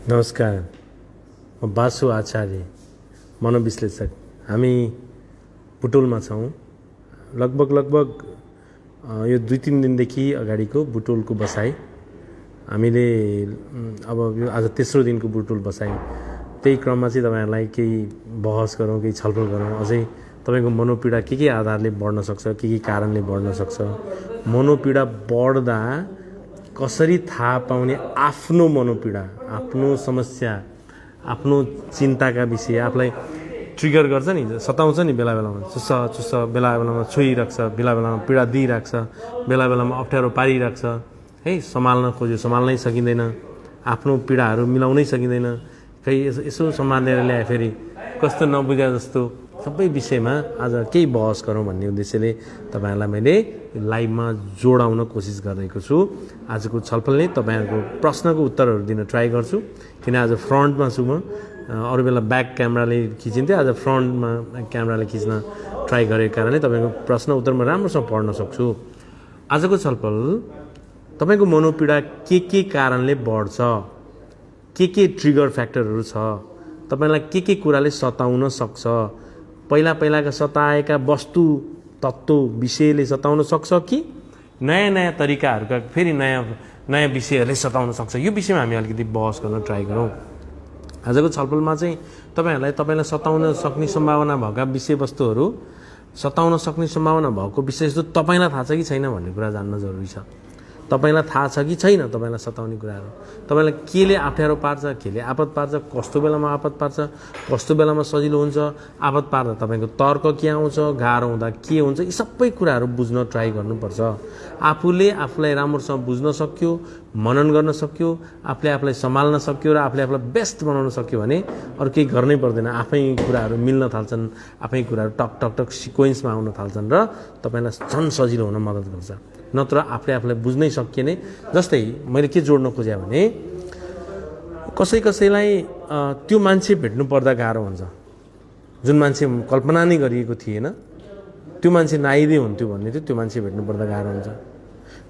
नमस्कार, म बासु आचार्य, मनोविश्लेषक। हामी बुटोलमा छौँ। लगभग यो 2-3 दिनदेखि अगाडिको बुटोलको बसाइ हामीले अब यो आज तेस्रो दिनको बुटोल बसाइ। त्यही क्रममा चाहिँ तपाईँहरूलाई केही बहस गरौँ, केही छलफल गरौँ। अझै तपाईँको मनोपीडा के आधारले बढ्न सक्छ, के कारणले बढ्न सक्छ, मनोपीडा बढ्दा कसरी थाहा पाउने, आफ्नो मनोपीडा, आफ्नो समस्या, आफ्नो चिन्ताका विषय आफूलाई ट्रिगर गर्छ नि, सताउँछ नि, बेला बेलामा चुस्छ, बेला बेलामा छोइराख्छ, बेला बेलामा पीडा दिइराख्छ, बेला बेलामा अप्ठ्यारो पारिराख्छ है। सम्हाल्न खोज्यो, सम्हाल्नै सकिँदैन, आफ्नो पीडाहरू मिलाउनै सकिँदैन। खै यसो सम्हालेर ल्याए फेरि कस्तो नबुझा जस्तो। सबै विषयमा आज केही बहस गरौँ भन्ने उद्देश्यले तपाईँहरूलाई मैले लाइभमा जोडाउन कोसिस गरेको छु। आजको छलफलले तपाईँहरूको प्रश्नको उत्तरहरू दिन ट्राई गर्छु, किन आज फ्रन्टमा छु म। अरू बेला ब्याक क्यामेराले खिचिन्थ्यो, आज फ्रन्टमा क्यामेराले खिच्न ट्राई गरेको कारणले तपाईँको प्रश्न उत्तर म राम्रोसँग पढ्न सक्छु। आजको छलफल तपाईँको मनोपीडा के कारणले बढ्छ, के ट्रिगर फ्याक्टरहरू छ, तपाईँलाई के कुराले सताउन सक्छ, पहिलाका सताएका वस्तु तत्त्व विषयले सताउन सक्छ कि नयाँ तरिकाहरूका फेरि नयाँ विषयहरूले सताउन सक्छ। यो विषयमा हामी अलिकति बहस गर्न ट्राई गरौँ। आजको छलफलमा चाहिँ तपाईँलाई सताउन सक्ने सम्भावना भएका विषयवस्तुहरू, सताउन सक्ने सम्भावना भएको विषयवस्तु तपाईँलाई थाहा छ कि छैन भन्ने कुरा जान्न जरुरी छ। तपाईँलाई थाहा छ कि छैन तपाईँलाई सताउने कुराहरू, तपाईँलाई केले अप्ठ्यारो पार्छ, केले आपत पार्छ, कस्तो बेलामा आपत पार्छ, कस्तो बेलामा सजिलो हुन्छ, आपत पार्दा तपाईँको तर्क के आउँछ, गाह्रो हुँदा के हुन्छ, यी सबै कुराहरू बुझ्न ट्राई गर्नुपर्छ। आफूलाई राम्रोसँग बुझ्न सक्यो, मनन गर्न सक्यो, आफूलाई सम्हाल्न सक्यो र आफूलाई बेस्ट बनाउन सक्यो भने अरू केही गर्नै पर्दैन। आफै कुराहरू मिल्न थाल्छन्, आफै कुराहरू टक सिक्वेन्समा आउन थाल्छन् र तपाईँलाई झन् सजिलो हुन मद्दत गर्छ। नत्र आफूलाई बुझ्नै सकिएन। जस्तै मैले के जोड्न खोजेँ भने कसैलाई त्यो मान्छे भेट्नु पर्दा गाह्रो हुन्छ, जुन मान्छे कल्पना नै गरिएको थिएन, त्यो मान्छे नआइदिए हुन्थ्यो भन्ने थियो, त्यो मान्छे भेट्नु पर्दा गाह्रो हुन्छ।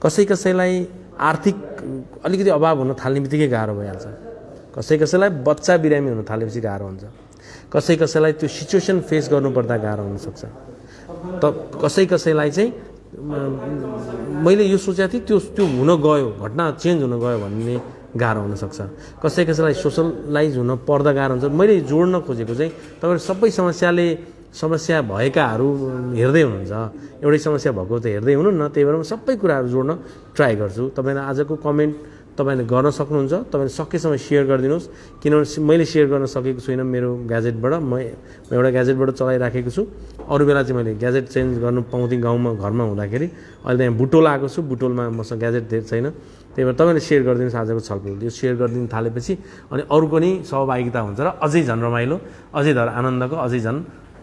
कसैलाई आर्थिक अलिकति अभाव हुन थाल्ने बित्तिकै गाह्रो भइहाल्छ। कसैलाई बच्चा बिरामी हुन थालेपछि गाह्रो हुन्छ। कसैलाई त्यो सिचुएसन फेस गर्नुपर्दा गाह्रो हुनसक्छ। त कसैलाई चाहिँ मैले यो सोचेको थिएँ, त्यो हुन गयो, घटना चेन्ज हुन गयो भन्ने गाह्रो हुनसक्छ। कसैलाई सोसलाइज हुन पर्दा गाह्रो हुन्छ। मैले जोड्न खोजेको चाहिँ तपाईँहरू सबै समस्या भएकाहरू हेर्दै हुनुहुन्छ, एउटै समस्या भएको त हेर्दै हुनुहुन्न, त्यही भएर म सबै कुराहरू जोड्न ट्राई गर्छु। तपाईँलाई आजको कमेन्ट तपाईँले गर्न सक्नुहुन्छ, तपाईँले सकेसम्म सेयर गरिदिनुहोस्, किनभने मैले सेयर गर्न सकेको छुइनँ मेरो ग्याजेटबाट। म एउटा ग्याजेटबाट चलाइराखेको छु। अरू बेला चाहिँ मैले ग्याजेट चेन्ज गर्नु पाउँथेँ गाउँमा, घरमा हुँदाखेरि। अहिले त यहाँ बुटोल आएको छु, बुटोलमा मसँग ग्याजेट धेरै छैन, त्यही भएर तपाईँले सेयर गरिदिनुहोस् आजको छलफल। यो सेयर गरिदिनु थालेपछि अनि अरूको नि सहभागिता हुन्छ र अझै झन् रमाइलो, अझै धर आनन्दको, अझै झन्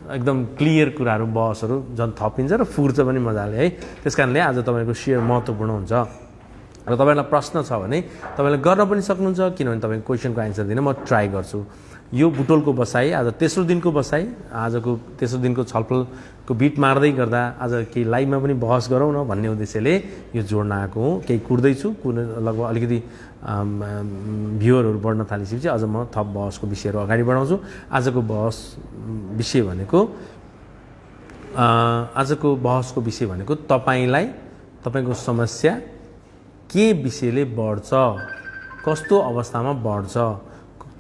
एकदम क्लियर कुराहरू, बहसहरू झन् थपिन्छ र फुर्छ पनि मजाले है। त्यस कारणले आज तपाईँको सेयर महत्त्वपूर्ण हुन्छ। र तपाईँलाई प्रश्न छ भने तपाईँले गर्न पनि सक्नुहुन्छ, किनभने तपाईँको क्वेसनको एन्सर दिन म ट्राई गर्छु। यो बुटोलको बसाइ आज तेस्रो दिनको बसाइ, आजको तेस्रो दिनको छलफलको बिट मार्दै गर्दा आज केही लाइभमा पनि बहस गरौँ न भन्ने उद्देश्यले यो जोड्न आएको हो। केही कुर्दैछु, लगभग अलिकति भ्युअरहरू बढ्न थालिसकेपछि अझ म थप बहसको विषयहरू अगाडि बढाउँछु। आजको बहसको विषय भनेको तपाईँको समस्या के विषयले बढ्छ, कस्तो अवस्थामा बढ्छ,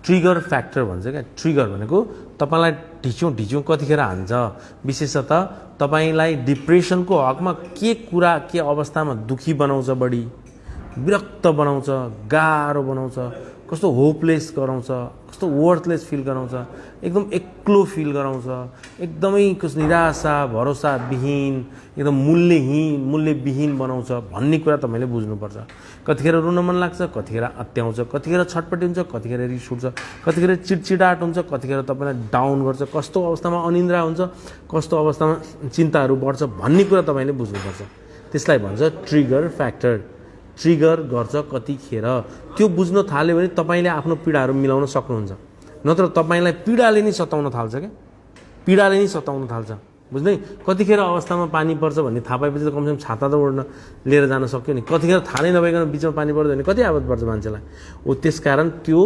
ट्रिगर फ्याक्टर भन्छ क्या। ट्रिगर भनेको तपाईँलाई ढिचौँ कतिखेर हान्छ, विशेषतः तपाईँलाई डिप्रेसनको हकमा के अवस्थामा दुखी बनाउँछ, बढी विरक्त बनाउँछ, गाह्रो बनाउँछ, कस्तो होपलेस गराउँछ, कस्तो वर्थलेस फिल गराउँछ, एकदम एक्लो फिल गराउँछ, एकदमै कस्तो निराशा भरोसाविहीन, एकदम मूल्यविहीन बनाउँछ भन्ने कुरा तपाईँले बुझ्नुपर्छ। कतिखेर रुन मन लाग्छ, कतिखेर अत्याउँछ, कतिखेर छटपटी हुन्छ, कतिखेर रिस उठ्छ, कतिखेर चिडचिडाट हुन्छ, कतिखेर तपाईँलाई डाउन गर्छ, कस्तो अवस्थामा अनिन्द्रा हुन्छ, कस्तो अवस्थामा चिन्ताहरू बढ्छ भन्ने कुरा तपाईँले बुझ्नुपर्छ। त्यसलाई भन्छ ट्रिगर फ्याक्टर। ट्रिगर गर्छ कतिखेर, त्यो बुझ्न थाल्यो भने तपाईँले आफ्नो पीडाहरू मिलाउन सक्नुहुन्छ। नत्र तपाईँलाई पीडाले नै सताउन थाल्छ क्या, पीडाले नै सताउन थाल्छ, बुझ्दै। कतिखेर अवस्थामा पानी पर्छ भन्ने थाहा पाएपछि त कमसेकम छाता त ओढ्न लिएर जान सक्यो नि। कतिखेर थाहा नै नभइकन बिचमा पानी पर्छ भने कति आपत पर्छ मान्छेलाई। त्यसकारण त्यो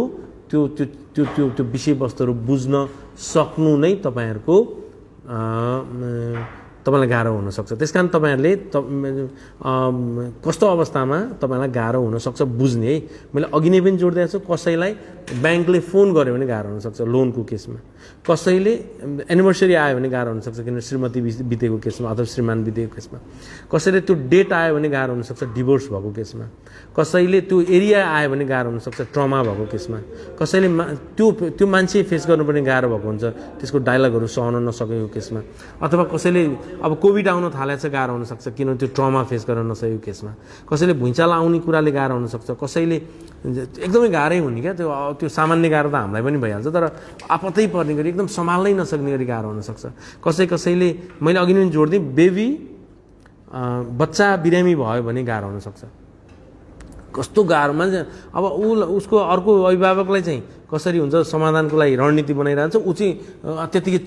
त्यो त्यो त्यो त्यो त्यो विषयवस्तुहरू बुझ्न सक्नु नै तपाईँहरूको तपाईँलाई गाह्रो हुनसक्छ। त्यस कारण तपाईँहरूले कस्तो अवस्थामा तपाईँलाई गाह्रो हुनसक्छ बुझ्ने है। मैले अघि नै पनि जोडिदिएको छु, कसैलाई ब्याङ्कले फोन गर्यो भने गाह्रो हुनसक्छ लोनको केसमा, कसैले एनिभर्सरी आयो भने गाह्रो हुनसक्छ किन श्रीमती बितेको केसमा अथवा श्रीमान बितेको केसमा, कसैले त्यो डेट आयो भने गाह्रो हुनसक्छ डिभोर्स भएको केसमा, कसैले त्यो एरिया आयो भने गाह्रो हुनसक्छ ट्रमा भएको केसमा, कसैले त्यो मान्छे फेस गर्नुपर्ने गाह्रो भएको हुन्छ त्यसको डायलगहरू सहन नसकेको केसमा, अथवा कसैले अब कोभिड आउन थालेको छ गाह्रो हुनसक्छ किनभने त्यो ट्रमा फेस गर्न नसकेको केसमा, कसैले भुइँचालो आउने कुराले गाह्रो हुनसक्छ, कसैले एकदमै गाह्रै हुने क्या त्यो सामान्य गाह्रो त हामीलाई पनि भइहाल्छ तर आपत्तै पर्ने गरी एकदम सम्हाल्नै नसक्ने गरी गाह्रो हुनसक्छ। कसैले मैले अघि नै जोडिदिएँ बेबी बच्चा बिरामी भयो भने गाह्रो हुनसक्छ। कस्तो गाह्रो मान्छे अब उसको अर्को अभिभावकलाई चाहिँ कसरी हुन्छ समाधानको लागि रणनीति बनाइरहन्छ, ऊ चाहिँ त्यतिकै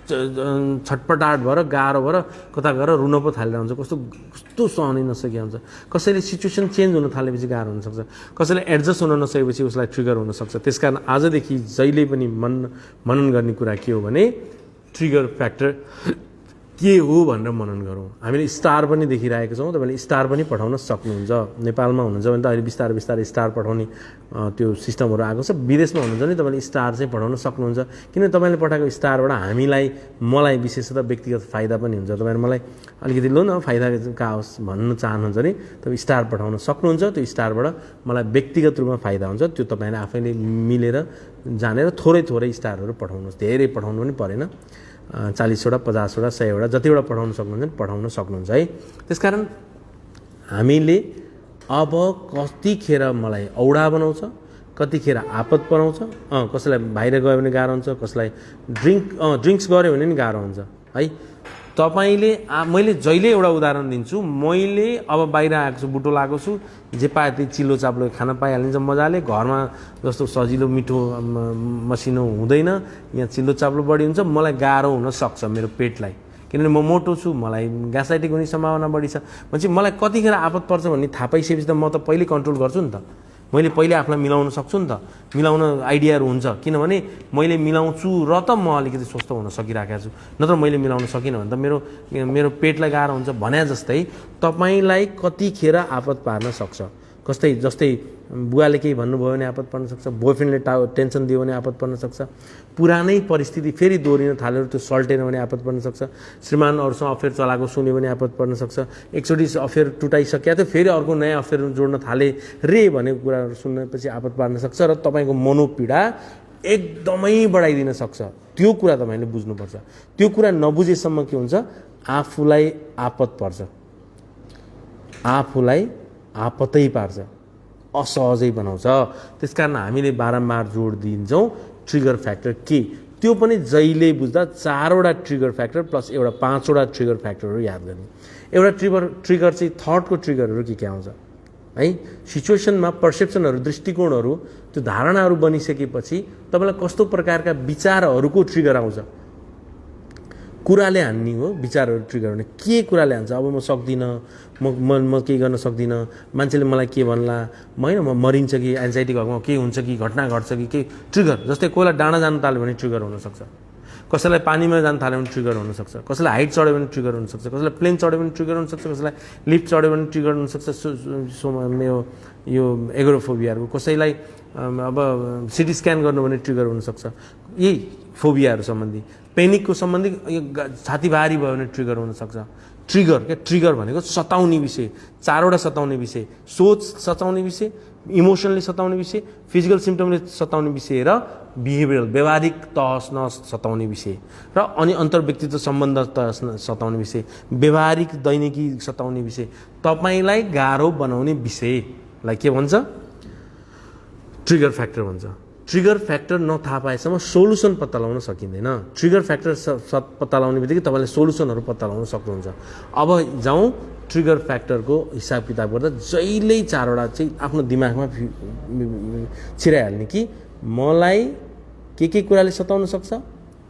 छटपटाट भएर गाह्रो भएर कता गएर रुन पो थालेर हुन्छ, कस्तो सहनै नसकेको हुन्छ। कसैले सिचुएसन चेन्ज हुन थालेपछि गाह्रो हुनसक्छ, कसैले एडजस्ट हुन नसकेपछि उसलाई ट्रिगर हुनसक्छ। त्यस कारण आजदेखि जहिले पनि मनन गर्ने कुरा के हो भने ट्रिगर फ्याक्टर के हो भनेर मनन गरौँ। हामीले स्टार पनि देखिरहेको छौँ, तपाईँले स्टार पनि पठाउन सक्नुहुन्छ। नेपालमा हुनुहुन्छ भने त अहिले बिस्तारै बिस्तारै स्टार पठाउने त्यो सिस्टमहरू आएको छ। विदेशमा हुनुहुन्छ भने तपाईँले स्टार चाहिँ पठाउन सक्नुहुन्छ, किनभने तपाईँले पठाएको स्टारबाट मलाई विशेषतः व्यक्तिगत फाइदा पनि हुन्छ। तपाईँहरू मलाई अलिकति लो न फाइदा होस् भन्नु चाहनुहुन्छ भने तपाईँ स्टार पठाउन सक्नुहुन्छ। त्यो स्टारबाट मलाई व्यक्तिगत रूपमा फाइदा हुन्छ, त्यो तपाईँले आफैले मिलेर जानेर थोरै स्टारहरू पठाउनुहोस्, धेरै पठाउनु पनि परेन, 40वटा 50वटा 100वटा जतिवटा पठाउन सक्नुहुन्छ है। त्यसकारण हामीले अब कतिखेर मलाई औडा बनाउँछ, कतिखेर आपत बनाउँछ, कसैलाई बाहिर गयो भने गाह्रो हुन्छ, कसैलाई ड्रिङ्क्स गऱ्यो भने पनि गाह्रो हुन्छ है। तपाईँले मैले जहिले एउटा उदाहरण दिन्छु, मैले अब बाहिर आएको छु, बुटोल आएको छु, जे पाए त्यही चिल्लो चाप्लो खान पाइहालिन्छ मजाले, घरमा जस्तो सजिलो मिठो मसिनो हुँदैन, यहाँ चिल्लो चाप्लो बढी हुन्छ, मलाई गाह्रो हुनसक्छ मेरो पेटलाई, किनभने म मोटो छु, मलाई ग्यासाइटिक हुने सम्भावना बढी छ। भनेपछि मलाई कतिखेर आपत पर्छ भन्ने थाहा पाइसकेपछि त म त पहिले कन्ट्रोल गर्छु नि त, मैले पहिले आफूलाई मिलाउन सक्छु नि त, मिलाउन आइडियाहरू हुन्छ, किनभने मैले मिलाउँछु र त म अलिकति स्वस्थ हुन सकिरहेको छु, नत्र मैले मिलाउन सकिनँ भने त मेरो पेटलाई गाह्रो हुन्छ। भने जस्तै तपाईँलाई कतिखेर आपत पार्न सक्छ, जस्तै बुवाले केही भन्नुभयो भने आपत पर्न सक्छ, बोयफ्रेन्डले टेन्सन दियो भने आपत पर्न सक्छ, पुरानै परिस्थिति फेरि दोहोरिन थालेर त्यो सल्टेन भने आपत पर्न सक्छ, श्रीमान अरूसँग अफेयर चलाएको सुन्यो भने आपत पर्न सक्छ, एकचोटि अफेयर टुटाइसक्यो त फेरि अर्को नयाँ अफेयर जोड्न थाले रे भनेको कुराहरू सुनेपछि आपत पार्न सक्छ र तपाईँको मनोपीडा एकदमै बढाइदिन सक्छ। त्यो कुरा तपाईँले बुझ्नुपर्छ। त्यो कुरा नबुझेसम्म के हुन्छ, आफूलाई आपत पर्छ, आफूलाई आपतै पार्छ, असहजै बनाउँछ। त्यसकारण हामीले बारम्बार जोड दिन्छौँ ट्रिगर फ्याक्टर के, त्यो पनि जहिले बुझ्दा 4वटा ट्रिगर फ्याक्टर प्लस एउटा 5वटा ट्रिगर फ्याक्टरहरू याद गर्ने। एउटा ट्रिगर चाहिँ थटको ट्रिगरहरू के आउँछ है, सिचुएसनमा पर्सेप्सनहरू, दृष्टिकोणहरू, त्यो धारणाहरू बनिसकेपछि तपाईँलाई कस्तो प्रकारका विचारहरूको ट्रिगर आउँछ, कुराले हान्ने हो विचारहरू ट्रिगर हुने, के कुराले हान्छ, अब म सक्दिनँ, म केही गर्न सक्दिनँ, मान्छेले मलाई के भन्ला, होइन म मरिन्छ कि, एन्जाइटी भएको के हुन्छ कि, घटना घट्छ कि, केही ट्रिगर। जस्तै कोहीलाई डाँडा जानु थाल्यो भने ट्रिगर हुनसक्छ, कसैलाई पानीमा जानु थाल्यो भने ट्रिगर हुनसक्छ, कसैलाई हाइट चढ्यो भने ट्रिगर हुनसक्छ, कसैलाई प्लेन चढ्यो भने ट्रिगर हुनसक्छ, कसैलाई लिफ्ट चढ्यो भने ट्रिगर हुनसक्छ, यो एग्रोफोबियाहरू, कसैलाई अब सिटी स्क्यान गर्नु भने ट्रिगर हुनसक्छ, यही फोबियाहरू सम्बन्धी। पेनिकको सम्बन्धी छाती भारी भयो भने ट्रिगर हुनसक्छ। ट्रिगर भनेको सताउने विषय, 4वटा सताउने विषय, सोच सताउने विषय, इमोसनले सताउने विषय, फिजिकल सिम्टमले सताउने विषय र बिहेभियरल व्यवहारिक तहस नहस सताउने विषय र अनि अन्तर्व्यक्तित्व सम्बन्ध सताउने विषय, व्यवहारिक दैनिकी सताउने विषय, तपाईँलाई गाह्रो बनाउने विषयलाई के भन्छ, ट्रिगर फ्याक्टर भन्छ। ट्रिगर फ्याक्टर नथाहा पाएसम्म सोलुसन पत्ता लगाउन सकिँदैन। ट्रिगर फ्याक्टर पत्ता लगाउने बित्तिकै तपाईँले सोलुसनहरू पत्ता लगाउन सक्नुहुन्छ। अब जाउँ ट्रिगर फ्याक्टरको हिसाब किताब गर्दा जहिल्यै 4वटा चाहिँ आफ्नो दिमागमा छिराइहाल्ने कि मलाई के कुराले सताउन सक्छ,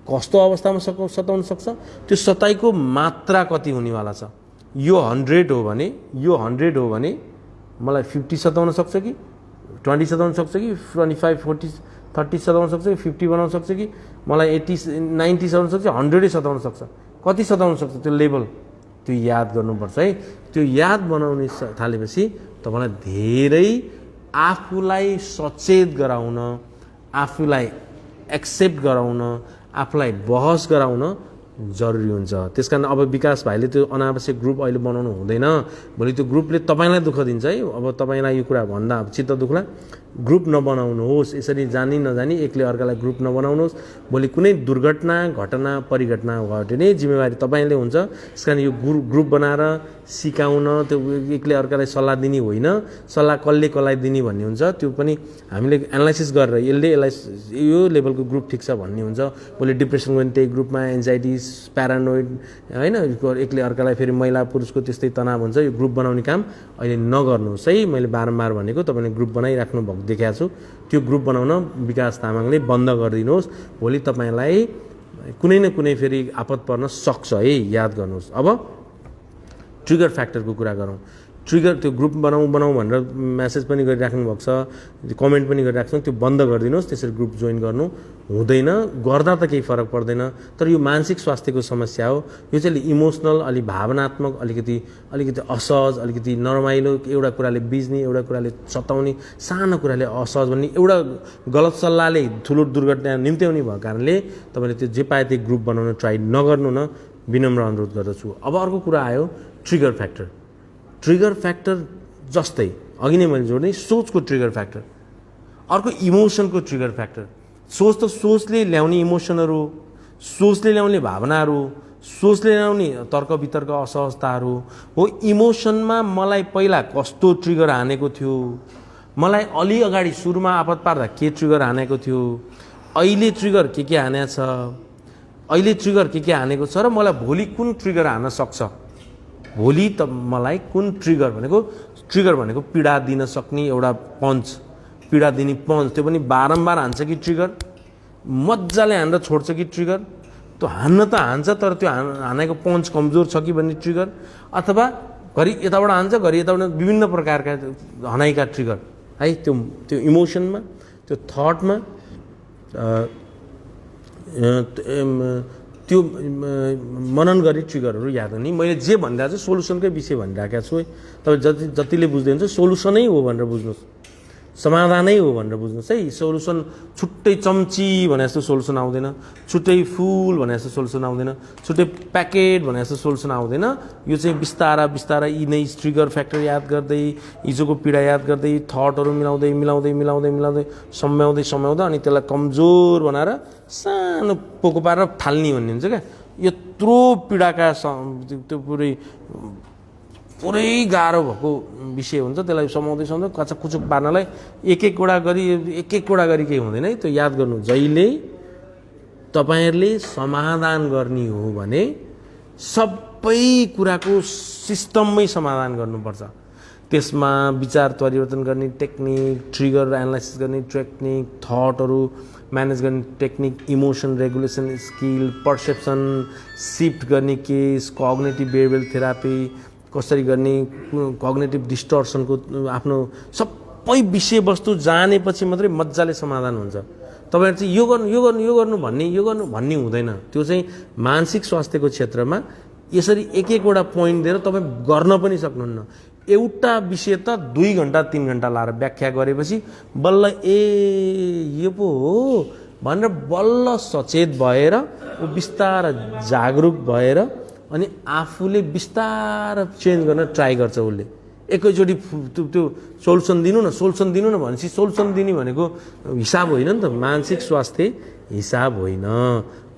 कस्तो अवस्थामा सताउन सक्छ, त्यो सताइको मात्रा कति हुनेवाला छ। यो 100 हो भने मलाई 50 सताउन सक्छ कि 20 सताउन सक्छ कि 25 40 30 सताउन सक्छ कि 50 बनाउन सक्छ कि मलाई 80 90 सताउन सक्छ 100 सताउन सक्छ कति सताउन सक्छ त्यो लेभल त्यो याद गर्नुपर्छ है त्यो याद बनाउने थालेपछि तपाईलाई धेरै आफूलाई सचेत गराउन आफूलाई एक्सेप्ट गराउन आफूलाई बहस गराउन जरुरी हुन्छ त्यसकारण अब विकास भाइले त्यो अनावश्यक ग्रुप अहिले बनाउनु हुँदैन भोलि त्यो ग्रुपले तपाईलाई दुःख दिन्छ है अब तपाईलाई यो कुरा भन्दा चित्त दुख्ला ग्रुप नबनाउनुहोस् यसरी जानी नजानी एकले अर्कालाई ग्रुप नबनाउनुहोस् भोलि कुनै दुर्घटना घटना परिघटना घट्यो भने जिम्मेवारी तपाईले हुन्छ त्यसकारण यो ग्रुप बनाएर सिकाउन त्यो एकले अर्कालाई सल्लाह दिने होइन सल्लाह कसले कसलाई दिने भन्ने हुन्छ त्यो पनि हामीले एनालाइसिस गरेर यसलाई यो लेभलको ग्रुप ठिक छ भन्ने हुन्छ भोलि डिप्रेसन गर्ने त्यही ग्रुपमा एन्जाइटी प्यारानोइड हैन एकले अर्कालाई फेरि महिला पुरुषको त्यस्तै तनाव हुन्छ यो ग्रुप बनाउने काम अहिले नगर्नुहोस् है मैले बारम्बार भनेको तपाईले ग्रुप बनाइराख्नु भएको देखेको छु त्यो ग्रुप बनाउन विकास तामाङले बन्द गरिदिनुहोस् भोलि तपाईलाई कुनै न कुनै फेरि आपत पर्न सक्छ है याद गर्नुहोस् अब ट्रिगर फ्याक्टरको कुरा गरौँ ट्रिगर त्यो ग्रुप बनाऊ भनेर मेसेज पनि गरिराख्नु भएको छ कमेन्ट पनि गरिराख्नु त्यो बन्द गरिदिनुहोस् त्यसरी ग्रुप जोइन गर्नु हुँदैन गर्दा त केही फरक पर्दैन तर यो मानसिक स्वास्थ्यको समस्या हो यो चाहिँ इमोसनल अलि भावनात्मक अलिकति असहज अलिकति नरमाइलो एउटा कुराले बिज्ने एउटा कुराले सताउने सानो कुराले असहज भन्ने एउटा गलत सल्लाहले ठुलो दुर्घटना निम्त्याउने भएको कारणले तपाईले त्यो जे पाए त्यो ग्रुप बनाउन ट्राई नगर्नु न विनम्र अनुरोध गर्दछु अब अर्को कुरा आयो ट्रिगर फ्याक्टर जस्तै अघि नै मैले जोड्ने सोचको ट्रिगर फ्याक्टर अर्को इमोसनको ट्रिगर फ्याक्टर सोच त सोचले ल्याउने इमोसनहरू सोचले ल्याउने भावनाहरू सोचले ल्याउने तर्क वितर्क असहजताहरू हो इमोसनमा मलाई पहिला कस्तो ट्रिगर हानेको थियो मलाई अलि अगाडि सुरुमा आपत पार्दा के ट्रिगर हानेको थियो अहिले ट्रिगर के हानेको छ अहिले ट्रिगर के हानेको छ र मलाई भोलि कुन ट्रिगर हान्न सक्छ भोलि त मलाई कुन ट्रिगर भनेको पीडा दिन सक्ने एउटा पञ्च पीडा दिने पञ्च त्यो पनि बारम्बार हान्छ कि ट्रिगर मजाले हानेर छोड्छ कि ट्रिगर त्यो हान्न त हान्छ तर त्यो हानेको पञ्च कमजोर छ कि भन्ने ट्रिगर अथवा घरि यताबाट हान्छ घरि यताबाट विभिन्न प्रकारका हनाइका ट्रिगर है त्यो इमोसनमा त्यो थटमा त्यो मनन गरी ट्रिगरहरू याद गर्ने मैले जे भनिरहेको छु सोलुसनकै विषय भनिरहेको छु है तपाईँ जतिले बुझ्दै हुन्छ सोलुसनै हो भनेर बुझ्नुहोस् समाधानै हो भनेर बुझ्नुहोस् है सोलुसन छुट्टै चम्ची भने जस्तो सोलुसन आउँदैन छुट्टै फुल भने जस्तो सोलुसन आउँदैन छुट्टै प्याकेट भने जस्तो सोलुसन आउँदैन यो चाहिँ बिस्तारा यी नै ट्रिगर फ्याक्टर याद गर्दै हिजोको पीडा याद गर्दै थटहरू मिलाउँदै सम्याउँदै अनि त्यसलाई कमजोर बनाएर सानो पोको पारेर फाल्ने भन्ने हुन्छ क्या यत्रो पीडाका त्यो पुरै गाह्रो भएको विषय हुन्छ त्यसलाई समाउँदै कुचुक पार्नलाई एक एकवटा गरी केही हुँदैन है त्यो याद गर्नु जहिले तपाईहरुले समाधान गर्ने हो भने सबै कुराको सिस्टममै समाधान गर्नुपर्छ त्यसमा विचार परिवर्तन गर्ने टेक्निक ट्रिगर एनालाइसिस गर्ने टेक्निक थटहरू म्यानेज गर्ने technique emotion regulation skill perception shift गर्ने केस कग्निटिभ बिहेभियरल थेरापी कसरी गर्ने कग्निटिभ डिस्टर्सनको आफ्नो सबै विषयवस्तु जानेपछि मात्रै मजाले समाधान हुन्छ तपाईहरु चाहिँ यो गर्नु भन्ने हुँदैन त्यो चाहिँ मानसिक स्वास्थ्यको क्षेत्रमा यसरी एक एकवटा पोइन्ट दिएर तपाई गर्न पनि सक्नुहुन्न एउटा विषय त 2 घण्टा 3 घण्टा लाएर व्याख्या गरेपछि बल्ल यो पो हो भनेर बल्ल सचेत भएर बिस्तारै जागरुक भएर अनि आफूले बिस्तारै चेन्ज गर्न ट्राई गर्छ उसले एकैचोटी त्यो सोलुसन दिनु न भनेपछि सोलुसन दिने भनेको हिसाब होइन नि त मानसिक स्वास्थ्य हिसाब होइन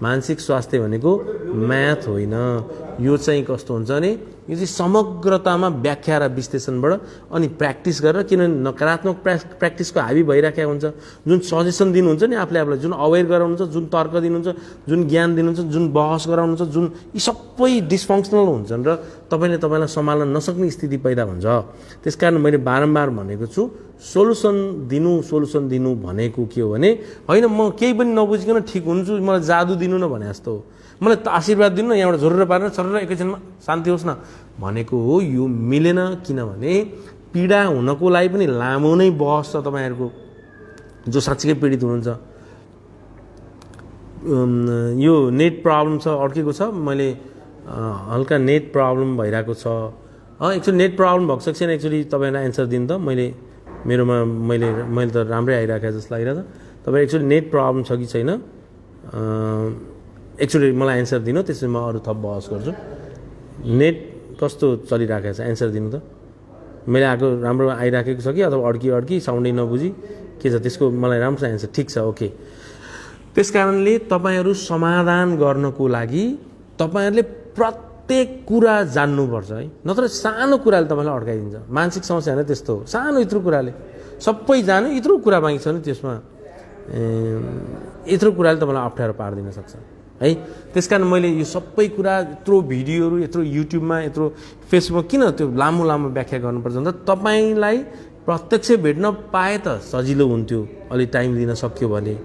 मानसिक स्वास्थ्य भनेको म्याथ होइन यो चाहिँ कस्तो हुन्छ भने यो चाहिँ समग्रतामा व्याख्या र विश्लेषणबाट अनि प्र्याक्टिस गरेर किनभने नकारात्मक प्र्याक्टिसको हाबी भइराखेको हुन्छ जुन सजेसन दिनुहुन्छ नि आफूलाई जुन अवेर गराउनुहुन्छ जुन तर्क दिनुहुन्छ जुन ज्ञान दिनुहुन्छ जुन बहस गराउनुहुन्छ जुन यी सबै डिसफङ्क्सनल हुन्छन् र तपाईलाई सम्हाल्न नसक्ने स्थिति पैदा हुन्छ त्यसकारण मैले बारम्बार भनेको छु सोलुसन दिनु भनेको के हो भने होइन म केही पनि नबुझिकन ठिक हुन्छु मलाई जादु दिनु न भने जस्तो हो मलाई आशीर्वाद दिनु न यहाँबाट झोरेर पारेर छरेर एकैछिनमा शान्ति होस् न भनेको हो यो मिलेन किनभने पीडा हुनको लागि पनि लामो नै बहस छ तपाईँहरूको जो साँच्चीकै पीडित हुनुहुन्छ। यो नेट प्रब्लम छ, अड्केको छ, मैले हल्का नेट प्रब्लम भइरहेको छ। एक्चुअली नेट प्रब्लम भएको छ छैन एक्चुअली तपाईँलाई एन्सर दिनु त मेरोमा मैले त राम्रै आइरहेको जस्तो लागिरहेको छ। तपाईँ एक्चुअली नेट प्रब्लम छ कि छैन एक्चुअली मलाई एन्सर दिनु, त्यसपछि म अरू थप बहस गर्छु। नेट कस्तो चलिरहेको छ एन्सर दिनु त। मैले आएको राम्रो आइराखेको छ कि अथवा अड्की साउन्डै नबुझी के छ त्यसको मलाई राम्रो एन्सर ठिक छ ओके। त्यस कारणले तपाईँहरू समाधान गर्नको लागि तपाईँहरूले प्रत्येक कुरा जान्नुपर्छ है, नत्र सानो कुराले तपाईँलाई अड्काइदिन्छ। मानसिक समस्या होइन त्यस्तो हो, सानो यत्रो कुराले सबै जानु यत्रो कुरा बाँकी छ नि त्यसमा यत्रो कुराले तपाईँलाई अप्ठ्यारो पारिदिन सक्छ है। त्यस कारण मैले यो सबै कुरा यत्रो भिडियोहरू यत्रो युट्युबमा यत्रो फेसबुकमा किन त्यो लामो व्याख्या गर्नुपर्छ भन्दा तपाईँलाई प्रत्यक्ष भेट्न पाए त सजिलो हुन्थ्यो, अलि टाइम दिन सक्यो भने।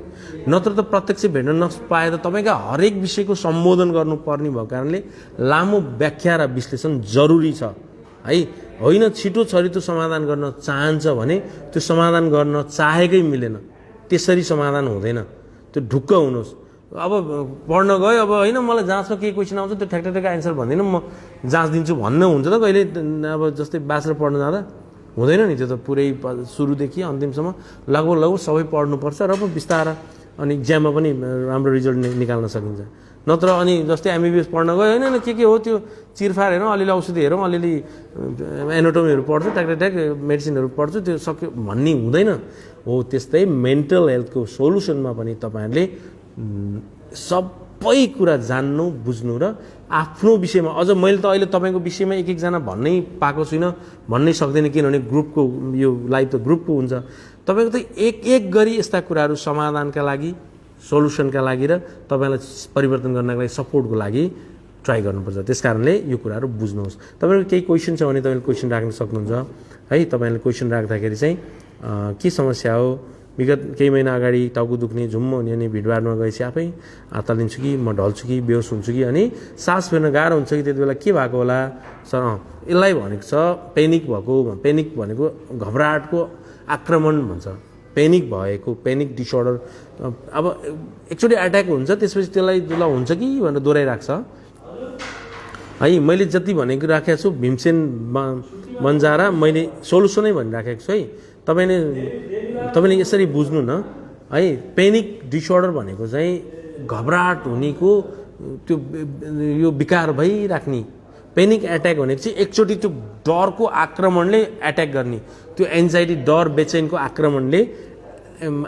नत्र त प्रत्यक्ष भेट्न नपाए त तपाईँका हरेक विषयको सम्बोधन गर्नुपर्ने भएको कारणले लामो व्याख्या र विश्लेषण जरुरी छ है। होइन छिटो छरितो समाधान गर्न चाहन्छ भने त्यो समाधान गर्न चाहेकै मिलेन, त्यसरी समाधान हुँदैन। त्यो ढुक्क हुनुहोस्। अब पढ्न गयो अब होइन मलाई जाँचमा के क्वेसन आउँछ त्यो ठ्याक एन्सर भन्दिनँ म जाँच दिन्छु भन्न हुन्छ त कहिले। अब जस्तै ब्याचलर पढ्न जाँदा हुँदैन नि त्यो त, पुरै सुरुदेखि अन्तिमसम्म लगभग सबै पढ्नुपर्छ र पो बिस्तारा अनि इक्जाममा पनि राम्रो रिजल्ट निकाल्न सकिन्छ। नत्र अनि जस्तै एमबिबिएस पढ्न गयो होइन के हो त्यो चिरफार हेरौँ, अलिअलि औषधि हेरौँ, अलिअलि एनाटोमीहरू पढ्छु, ट्याक मेडिसिनहरू पढ्छु, त्यो सक्यो भन्ने हुँदैन हो। त्यस्तै मेन्टल हेल्थको सोल्युसनमा पनि तपाईँहरूले सबै कुरा जान्नु बुझ्नु र आफ्नो विषयमा अझ मैले त अहिले तपाईँको विषयमा एकजना भन्नै पाएको छुइनँ, भन्नै सक्दैन किनभने ग्रुपको यो लाइभ त ग्रुपको हुन्छ। तपाईँको त एक गरी यस्ता कुराहरू समाधानका लागि सोल्युसनका लागि र तपाईँलाई परिवर्तन गर्नका लागि सपोर्टको लागि ट्राई गर्नुपर्छ। त्यस कारणले यो कुराहरू बुझ्नुहोस्। तपाईँको केही क्वेसन छ भने तपाईँले क्वेसन राख्न सक्नुहुन्छ है। तपाईँले क्वेसन राख्दाखेरि चाहिँ के समस्या हो, विगत केही महिना अगाडि टाउको दुख्ने झुम्म हुने अनि भिडभाडमा गएपछि आफै आत्तालिन्छु कि म ढल्छु कि बेहोस हुन्छु कि अनि सास फेर्न गाह्रो हुन्छ कि त्यति बेला के भएको होला सर। यसलाई भनेको छ पेनिक भएको। पेनिक भनेको घबराहटको आक्रमण भन्छ, पेनिक भएको पेनिक डिसअर्डर। अब एक्चुअली एट्याक हुन्छ त्यसपछि त्यसलाई हुन्छ कि भनेर दोहोऱ्याइरहेको छ है। मैले जति भनेको राखेको छु भीमसेन बन्जारा मैले सोल्युसनै भनिराखेको छु है। तपाईँले यसरी बुझ्नु न है। पेनिक डिसअर्डर भनेको चाहिँ घबराहट हुनेको त्यो यो विकार भइराख्ने। पेनिक एट्याक भनेको चाहिँ एकचोटि त्यो डरको आक्रमणले एट्याक गर्ने, त्यो एन्जाइटी डर बेचैनको आक्रमणले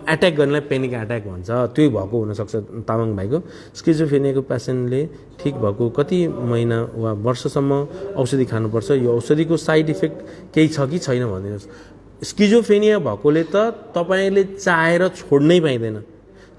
एट्याक गर्नेलाई पेनिक एट्याक भन्छ। त्यो भएको हुनसक्छ तामाङ भाइको। स्किजोफ्रेनियाको पेसेन्टले ठिक भएको कति महिना वा वर्षसम्म औषधि खानुपर्छ, यो औषधिको साइड इफेक्ट केही छ कि छैन भनिदिनुहोस्। स्किजोफ्रेनिया भएकोले त तपाईँले चाहेर छोड्नै पाइँदैन,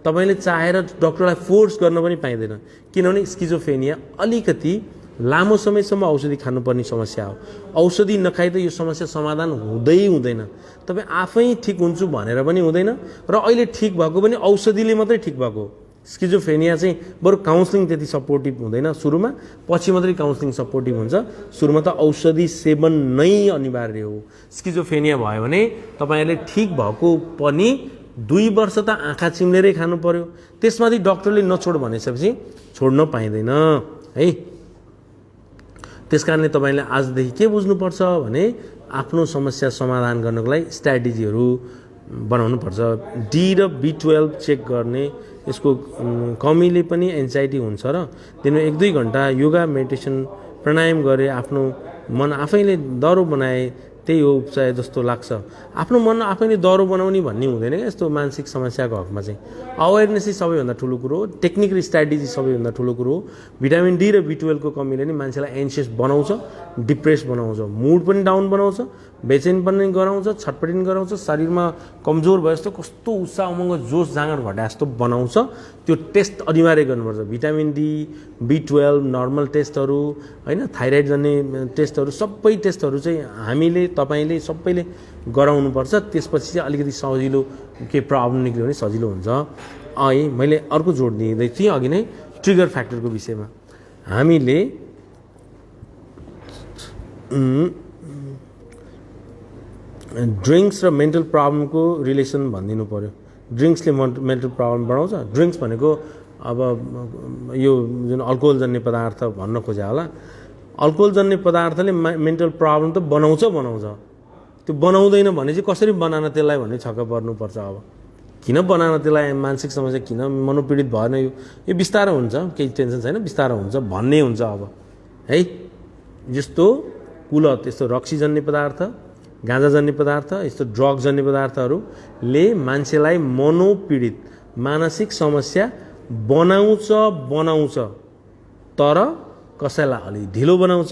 तपाईँले चाहेर डक्टरलाई फोर्स गर्न पनि पाइँदैन, किनभने स्किजोफ्रेनिया अलिकति लामो समयसम्म औषधि खानुपर्ने समस्या हो। औषधि नखाइ त यो समस्या समाधान हुँदैन। तपाईँ आफै ठिक हुन्छु भनेर पनि हुँदैन र अहिले ठिक भएको पनि औषधिले मात्रै ठिक भएको। स्किजोफ्रेनिया चाहिँ बरु काउन्सिलिङ त्यति सपोर्टिभ हुँदैन सुरुमा, पछि मात्रै काउन्सिलिङ सपोर्टिभ हुन्छ। सुरुमा त औषधि सेवन नै अनिवार्य हो। स्किजोफ्रेनिया भयो भने तपाईँहरूले ठिक भएको पनि 2 वर्ष त आँखा चिम्लेरै खानु पर्यो। त्यसमाथि डक्टरले नछोड भनेपछि छोड्न पाइँदैन है। त्यस कारणले तपाईँले आजदेखि के बुझ्नुपर्छ भने आफ्नो समस्या समाधान गर्नको लागि स्ट्राटेजीहरू बनाउनुपर्छ। डी र B12 चेक गर्ने, यसको कमीले पनि एन्जाइटी हुन्छ र दिनमा 1-2 घन्टा योगा मेडिटेसन प्राणायाम गरे आफ्नो मन आफैले दह्रो बनाए त्यही हो उपचार जस्तो लाग्छ। आफ्नो मन आफैले दह्रो बनाउने भन्ने हुँदैन क्या यस्तो मानसिक समस्याको हकमा चाहिँ। अवेरनेस चाहिँ सबैभन्दा ठुलो कुरो हो, टेक्निक र स्ट्राटेजी सबैभन्दा ठुलो कुरो हो। भिटामिन डी र B12 को कमीले नै मान्छेलाई एन्सियस बनाउँछ, डिप्रेस बनाउँछ, मुड पनि डाउन बनाउँछ, बेचैन पनि गराउँछ, छटपटिन गराउँछ, शरीरमा कमजोर भए जस्तो कस्तो उत्साह उमङ्ग जोस जाँगर घटा जस्तो बनाउँछ। त्यो टेस्ट अनिवार्य गर्नुपर्छ। भिटामिन डी, B12 नर्मल टेस्टहरू होइन, थाइरोइड जन्ने टेस्टहरू सबै टेस्टहरू चाहिँ हामीले तपाईँले सबैले गराउनुपर्छ। त्यसपछि चाहिँ अलिकति सजिलो के प्रब्लम निक्ल्यो भने सजिलो हुन्छ है। मैले अर्को जोड दिँदै थिएँ अघि नै ट्रिगर फ्याक्टरको विषयमा। हामीले ड्रिङ्क्स र मेन्टल प्रब्लमको रिलेसन भनिदिनु पऱ्यो। ड्रिङ्क्सले मेन्टल प्रब्लम बढाउँछ। ड्रिङ्क्स भनेको अब यो जुन अल्कोहल जन्य पदार्थ भन्न खोजे होला, अल्कोहल जन्य पदार्थले मेन्टल प्रब्लम त बनाउँछ। त्यो बनाउँदैन भने चाहिँ कसरी बनान त्यसलाई भन्ने छक्क पर्नुपर्छ। अब किन बनान त्यसलाई, मानसिक समस्या किन, मनोपीडित भएन, यो बिस्तारो हुन्छ, केही टेन्सन छैन, बिस्तारो हुन्छ भन्ने हुन्छ। अब है जस्तो कुलत, यस्तो रक्सीजन्य पदार्थ, गाँजाजन्य पदार्थ, यस्तो ड्रग्सजन्य पदार्थहरूले मान्छेलाई मनोपीडित, मानसिक समस्या बनाउँछ। तर कसैलाई अलि ढिलो बनाउँछ,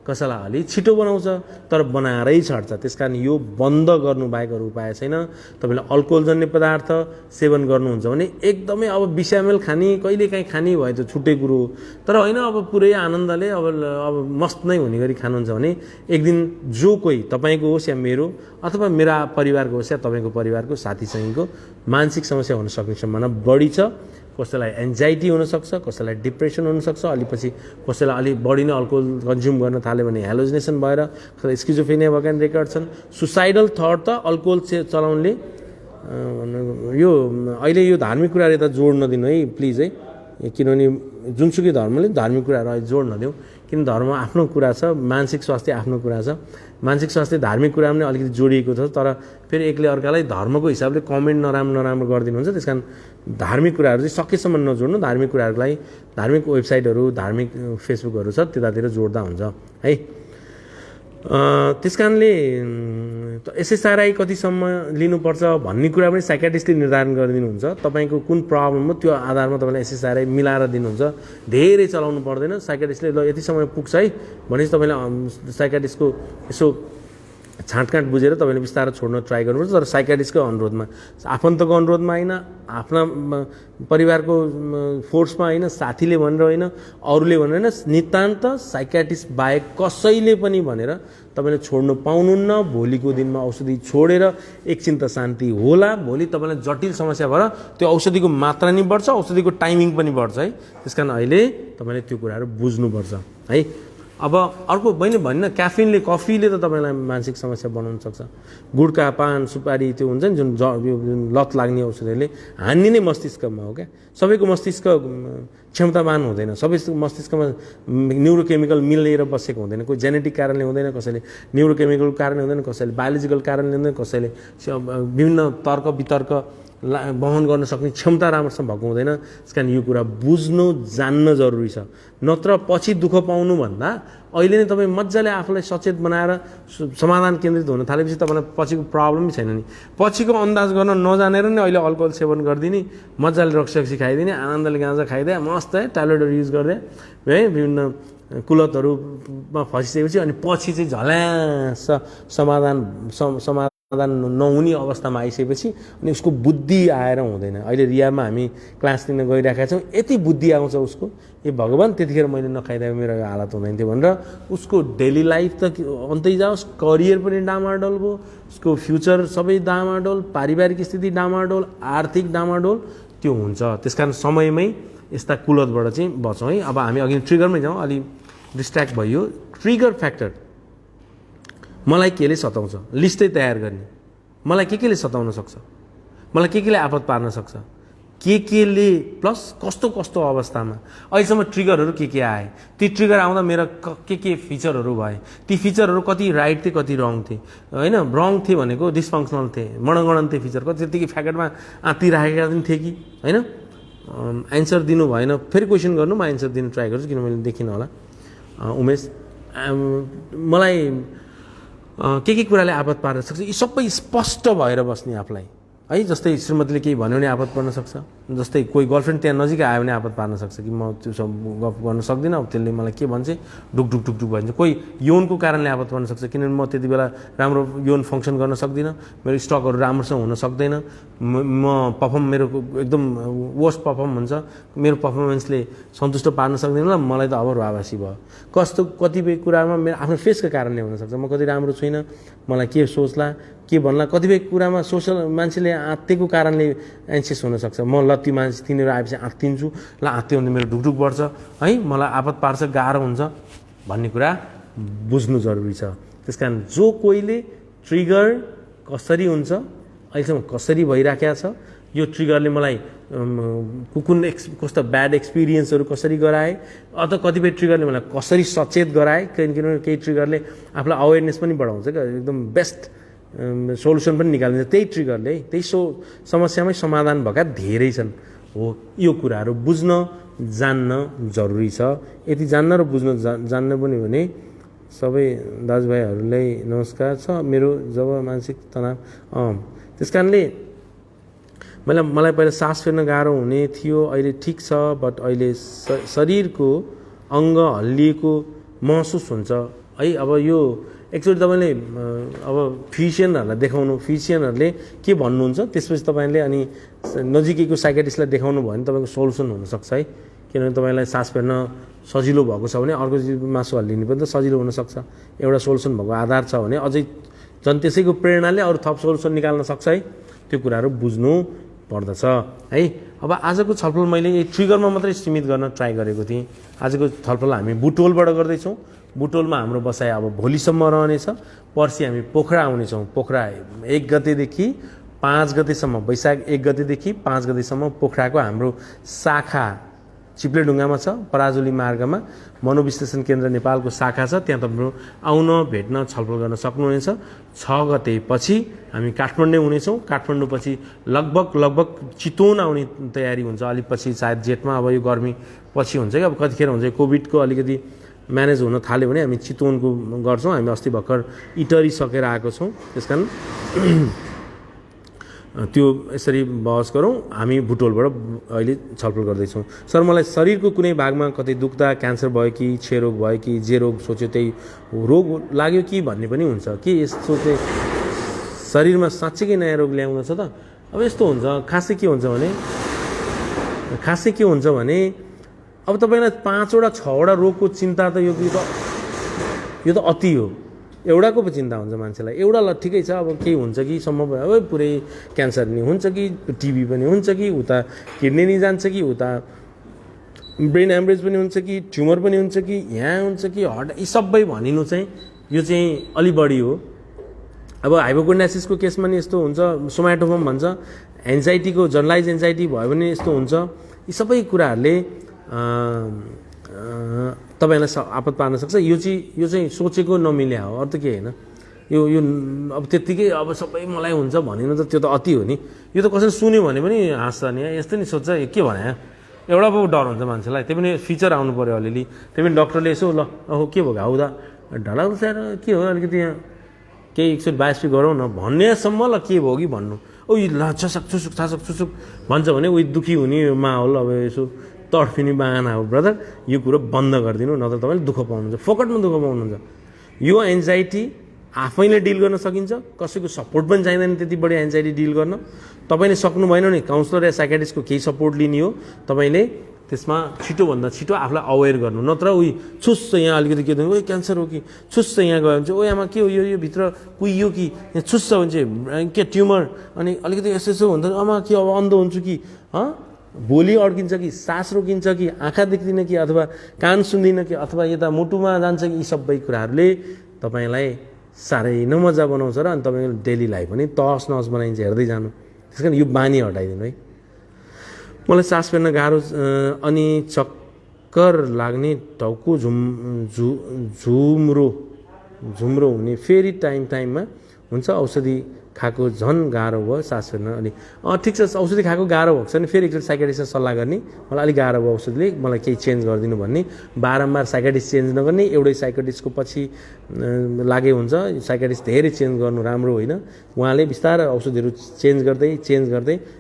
कसैलाई अलि छिटो बनाउँछ, तर बनाएरै छाड्छ। त्यसकारण यो बन्द गर्नु बाहेक अरू उपाय छैन। तपाईँले अल्कोहलजन्य पदार्थ सेवन गर्नुहुन्छ भने एकदमै अब 20 ml खाने, कहिलेकाहीँ खाने भयो त छुट्टै कुरो हो, तर होइन अब पुरै आनन्दले अब मस्त नै हुने गरी खानुहुन्छ भने एक दिन जो कोही तपाईँको होस् या मेरो अथवा मेरा परिवारको होस् या तपाईँको परिवारको साथीसँगको मानसिक समस्या हुन सक्ने सम्भावना बढी छ। कसैलाई एन्जाइटी हुनसक्छ, कसैलाई डिप्रेसन हुनसक्छ, अलि कसैलाई अलि बढी नै अल्कोहल कन्ज्युम गर्न थाल्यो भने हेलोजिनेसन भएर कसैलाई स्किजोफ्रेनिया भएका रेकर्ड छन्। सुसाइडल थट त अल्कोहल चलाउनले यो अहिले यो धार्मिक कुराहरू यता जोड नदिनु है प्लिज है, किनभने जुनसुकै धर्मले धार्मिक कुराहरू अहिले जोड नदिउँ, किन धर्म आफ्नो कुरा छ, मानसिक स्वास्थ्य आफ्नो कुरा छ। मानसिक स्वास्थ्य धार्मिक कुरामा पनि अलिकति जोडिएको छ, तर फेरि एकले अर्कालाई धर्मको हिसाबले कमेन्ट नराम्रो गरिदिनुहुन्छ। त्यस कारण धार्मिक कुराहरू चाहिँ सकेसम्म नजोड्नु। धार्मिक कुराहरूको लागि धार्मिक वेबसाइटहरू, धार्मिक फेसबुकहरू छ, त्यतातिर जोड्दा हुन्छ है। त्यस कारणले एसएसआरआई कतिसम्म लिनुपर्छ भन्ने कुरा पनि साइकियाट्रिस्टले निर्धारण गरिदिनुहुन्छ। तपाईँको कुन प्रब्लम हो त्यो आधारमा तपाईँलाई एसएसआरआई मिलाएर दिनुहुन्छ। धेरै चलाउनु पर्दैन। साइकियाट्रिस्टले ल यति समय पुग्छ है भनेपछि तपाईँले साइकियाट्रिस्टको यसो छाँटकाँट बुझेर तपाईँले बिस्तारै छोड्न ट्राई गर्नुपर्छ, तर साइकियाट्रिस्टको अनुरोधमा, आफन्तको अनुरोधमा होइन, आफ्ना परिवारको फोर्समा होइन, साथीले भनेर होइन, अरूले भनेर होइन, नितान्त साइकियाट्रिस्ट बाहेक कसैले पनि भनेर तपाईँले छोड्नु पाउनुहुन्न। भोलिको दिनमा औषधि छोडेर एकछिन त शान्ति होला, भोलि तपाईँलाई जटिल समस्या भएर त्यो औषधिको मात्रा नि बढ्छ, औषधिको टाइमिङ पनि बढ्छ है। त्यस कारण अहिले तपाईँले त्यो कुराहरू बुझ्नुपर्छ है। अब अर्को मैले भनिनँ, कफीले त तपाईँलाई मानसिक समस्या बनाउन सक्छ। गुड्का, पान, सुपारी त्यो हुन्छ नि जुन लत लाग्ने औषधहरूले हान्ने नै मस्तिष्कमा हो क्या। सबैको मस्तिष्क क्षमतावान हुँदैन, सबै मस्तिष्कमा न्युरोकेमिकल मिलेर बसेको हुँदैन। कोही जेनेटिक कारणले हुँदैन, कसैले न्युरोकेमिकल कारणले हुँदैन, कसैले बायोलोजिकल कारणले हुँदैन, कसैले विभिन्न तर्क वितर्क वहन गर्न सक्ने क्षमता राम्रोसँग भएको हुँदैन। त्यस कारण यो कुरा बुझ्नु जान्न जरुरी छ। नत्र पछि दुःख पाउनुभन्दा अहिले नै तपाईँ मजाले आफूलाई सचेत बनाएर समाधान केन्द्रित हुन थालेपछि तपाईँलाई पछिको प्रब्लमै छैन नि। पछिको अन्दाज गर्न नजानेर नै अहिले अल्कोहल सेवन गरिदिने, मजाले रक्सी खाइदिने, आनन्दले गाँजा खाइदिए, मस्त है ट्याब्लेटहरू युज गर्दै है, विभिन्न कुलतहरूमा फसिसकेपछि अनि पछि चाहिँ झल्यास समाधान नहुने अवस्थामा आइसकेपछि अनि उसको बुद्धि आएर हुँदैन। अहिले रियामा हामी क्लास लिन गइरहेका छौँ, यति बुद्धि आउँछ उसको, ए भगवान् त्यतिखेर मैले नखाइदिए मेरो यो हालत हुँदैन थियो भनेर उसको डेली लाइफ त अन्तै जाओस्, करियर पनि डामाडोल भयो, उसको फ्युचर सबै डामाडोल, पारिवारिक स्थिति डामाडोल, आर्थिक डामाडोल त्यो हुन्छ। त्यस कारण समयमै यस्ता कुलतबाट चाहिँ बचौँ है। अब हामी अघि ट्रिगरमै जाउँ, अलि डिस्ट्र्याक्ट भयो। ट्रिगर फ्याक्टर मलाई केले सताउँछ, लिस्टै तयार गर्ने, मलाई केले सताउन सक्छ, मलाई केले आपत पार्न सक्छ, केले प्लस कस्तो अवस्थामा, अहिलेसम्म ट्रिगरहरू के आए, ती ट्रिगर आउँदा मेरा के फिचरहरू भए, ती फिचरहरू कति राइट थिए कति रङ थिए होइन। रङ थिए भनेको डिसफङ्सनल थिए, मणगणन थिए फिचर, कति त्यतिकै फ्याकेटमा आँतिराखेका पनि थिए कि होइन। एन्सर दिनु भएन, फेरि क्वेसन गर्नु, म एन्सर दिनु ट्राई गर्छु, किन मैले देखिनँ होला उमेश। मलाई के कुराले आपत पार्न सक्छ यी सबै स्पष्ट भएर बस्ने आफूलाई है। जस्तै श्रीमतीले केही भन्यो भने आपत पर्न सक्छ, जस्तै कोही गर्लफ्रेन्ड त्यहाँ नजिक आयो भने आपत पार्न सक्छ कि म त्यो सब गफ गर्न सक्दिनँ, अब त्यसले मलाई के भन्छ ढुक भन्छ। कोही यौनको कारणले आपत पर्न सक्छ, किनभने म त्यति बेला राम्रो यौन फङ्सन गर्न सक्दिनँ, मेरो स्टकहरू राम्रोसँग हुन सक्दैन, म पर्फर्म मेरो एकदम वर्स्ट पर्फर्म हुन्छ, मेरो पर्फर्मेन्सले सन्तुष्ट पार्न सक्दैन, मलाई त अब रुवाबासी भयो। कतिपय कुरामा मेरो आफ्नो फेसको कारणले हुनसक्छ, म कति राम्रो छुइनँ, मलाई के सोच्ला के भन्ला, कतिपय कुरामा सोसल मान्छेले आत्तिएको कारणले एन्सियस हुनसक्छ। म लत्ती मान्छे तिनीहरू आएपछि आत्तिन्छु, ल आत्तियो भने मेरो ढुकढुक बढ्छ है, मलाई आपत पार्छ, गाह्रो हुन्छ भन्ने कुरा बुझ्नु जरुरी छ। त्यस कारण जो कोहीले ट्रिगर कसरी हुन्छ, अहिलेसम्म कसरी भइराखेको छ, यो ट्रिगरले मलाई कुन कस्तो ब्याड एक्सपिरियन्सहरू कसरी गराए, अथवा कतिपय ट्रिगरले मलाई कसरी सचेत गराए। किनकि केही ट्रिगरले आफूलाई अवेरनेस पनि बढाउँछ क्या, एकदम बेस्ट सोल्युसन पनि निकालिन्छ त्यही ट्रिगरले। त्यही समस्यामै समाधान भएका धेरै छन्। हो, यो कुराहरू बुझ्न जान्न जरुरी छ। यति जान्न र बुझ्न जान्न पनि भने सबै दाजुभाइहरूलाई नमस्कार छ मेरो। जब मानसिक तनाव त्यस कारणले मलाई पहिला सास फेर्न गाह्रो हुने थियो, अहिले ठिक छ, बट अहिले शरीरको अङ्ग हल्लिएको महसुस हुन्छ है। अब यो एक्चुअली तपाईँले अब फिजिसियनहरूलाई देखाउनु, फिजिसियनहरूले के भन्नुहुन्छ त्यसपछि तपाईँले अनि नजिकैको साइकेट्रिस्टलाई देखाउनु भयो भने तपाईँको सोल्युसन हुनसक्छ है। किनभने तपाईँलाई सास फेर्न सजिलो भएको छ भने अर्को चिज मासु हल्लिने पनि त सजिलो हुनसक्छ। एउटा सोल्युसन भएको आधार छ भने अझै झन् त्यसैको प्रेरणाले अरू थप सोल्युसन निकाल्न सक्छ है। त्यो कुराहरू बुझ्नु पर्दछ है। अब आजको छलफल मैले यही ट्रिगरमा मात्रै सीमित गर्न ट्राई गरेको थिएँ। आजको छलफल हामी बुटोलबाट गर्दैछौँ। बुटोलमा हाम्रो बसाइ अब भोलिसम्म रहनेछ। पर्सि हामी पोखरा आउनेछौँ। पोखरा 1 गतेदेखि 5 गतेसम्म, वैशाख 1 गतेदेखि 5 गतेसम्म पोखराको हाम्रो शाखा चिप्लेढुङ्गामा छ, पराजुली मार्गमा मनोविश्लेषण केन्द्र नेपालको शाखा छ। त्यहाँ तपाईँ आउन भेट्न छलफल गर्न सक्नुहुनेछ। 6 गतेपछि हामी काठमाडौँ हुनेछौँ। काठमाडौँ पछि लगभग चितवन आउने तयारी हुन्छ। अलिक पछि सायद जेठमा, अब यो गर्मी पछि हुन्छ कि अब कतिखेर हुन्छ, कोभिडको अलिकति म्यानेज हुन थाल्यो भने हामी चितवनको गर्छौँ। हामी अस्ति भर्खर इटरी सकेर आएको छौँ। त्यस कारण त्यो यसरी बहस गरौँ। हामी बुटोलबाट अहिले छलफल गर्दैछौँ। सर, मलाई शरीरको कुनै भागमा कतै दुख्दा क्यान्सर भयो कि, क्षयरोग भयो कि, जे रोग सोच्यो त्यही रोग लाग्यो कि भन्ने पनि हुन्छ कि, यस्तो चाहिँ शरीरमा साँच्चैकै नयाँ रोग ल्याउँदछ त? अब यस्तो हुन्छ, खासै के हुन्छ भने अब तपाईँलाई 5वटा 6वटा रोगको चिन्ता त यो त अति हो। एउटाको पो चिन्ता हुन्छ मान्छेलाई। एउटा ल ठिकै छ, अब केही हुन्छ कि सम्भव भयो, अब पुरै क्यान्सर नि हुन्छ कि, टिबी पनि हुन्छ कि, उता किडनी नि जान्छ कि, उता ब्रेन ह्यामरेज पनि हुन्छ कि, ट्युमर पनि हुन्छ कि, यहाँ हुन्छ कि, हर्ट, यी सबै भनिनु चाहिँ यो चाहिँ अलि बढी हो। अब हाइपोकोन्डासिसको केसमा नि यस्तो हुन्छ, सोमाटोफम भन्छ, एन्जाइटीको जनरलाइज एन्जाइटी भयो भने यस्तो हुन्छ। यी सबै कुराहरूले तपाईँलाई आपत पार्न सक्छ। यो चाहिँ सोचेको नमिल्या हो, अरू त के होइन। यो अब त्यत्तिकै अब सबै मलाई हुन्छ भनिनु त त्यो त अति हो नि। यो त कसैले सुन्यो भने पनि हाँस्छ नि, यस्तै नि सोध्छ, के भने एउटा पो डर हुन्छ मान्छेलाई। त्यही पनि फिचर आउनु पऱ्यो अलिअलि। त्यही पनि डक्टरले यसो ल के भयो घाउ ढाडा उठाएर के हो अलिकति यहाँ केही 182 गरौँ न भन्नेसम्म ल के भयो कि भन्नु। ल छुसुक भन्छ भने उयो दुःखी हुने माहौल, अब यसो तडफिने बाहना हो। ब्रदर, यो कुरो बन्द गरिदिनु, नत्र तपाईँले दुःख पाउनुहुन्छ, फोकटमा दुःख पाउनुहुन्छ। यो एन्जाइटी आफैले डिल गर्न सकिन्छ, कसैको सपोर्ट पनि चाहिँदैन त्यति बढी एन्जाइटी डिल गर्न। तपाईँले सक्नु भएन भने काउन्सलर या साइकेट्रिस्टको केही सपोर्ट लिने हो। तपाईँले त्यसमा छिटोभन्दा छिटो आफूलाई अवेर गर्नु, नत्र उही छुस्स यहाँ अलिकति के ओ क्यान्सर हो कि, छुस्स यहाँ गयो भने चाहिँ ओ आमा के हो यो भित्र कुहियो कि, यहाँ छुस्स भने चाहिँ के ट्युमर, अनि अलिकति यसो हुन्छ आमा के अब अन्ध हुन्छु कि, भोलि अड्किन्छ कि, सास रोकिन्छ कि, आँखा देख्दिनँ कि, अथवा कान सुन्दिनँ कि, अथवा यता मुटुमा जान्छ कि, यी सबै कुराहरूले तपाईँलाई साह्रै नमजा बनाउँछ र अनि तपाईँको डेली लाइफ पनि तहस नहस बनाइन्छ। हेर्दै जानु। त्यस कारण यो बानी हटाइदिनु है। मलाई सास फेर्न गाह्रो अनि चक्कर लाग्ने, टाउको झुम्रो हुने, फेरि टाइममा हुन्छ। औषधि खाएको झन् गाह्रो भयो सास फेर्न। अनि ठिक छ, औषधि खाएको गाह्रो भएको छ भने फेरि एकचोटि साइकेट्रिस्टसँग सल्लाह गर्ने, मलाई अलिक गाह्रो भयो औषधिले, मलाई केही चेन्ज गरिदिनु भन्ने। बारम्बार साइकेट्रिस्ट चेन्ज नगर्ने, एउटै साइकेट्रिस्टको पछि लागे हुन्छ। साइकेट्रिस्ट धेरै चेन्ज गर्नु राम्रो होइन। उहाँले बिस्तारै औषधिहरू चेन्ज गर्दै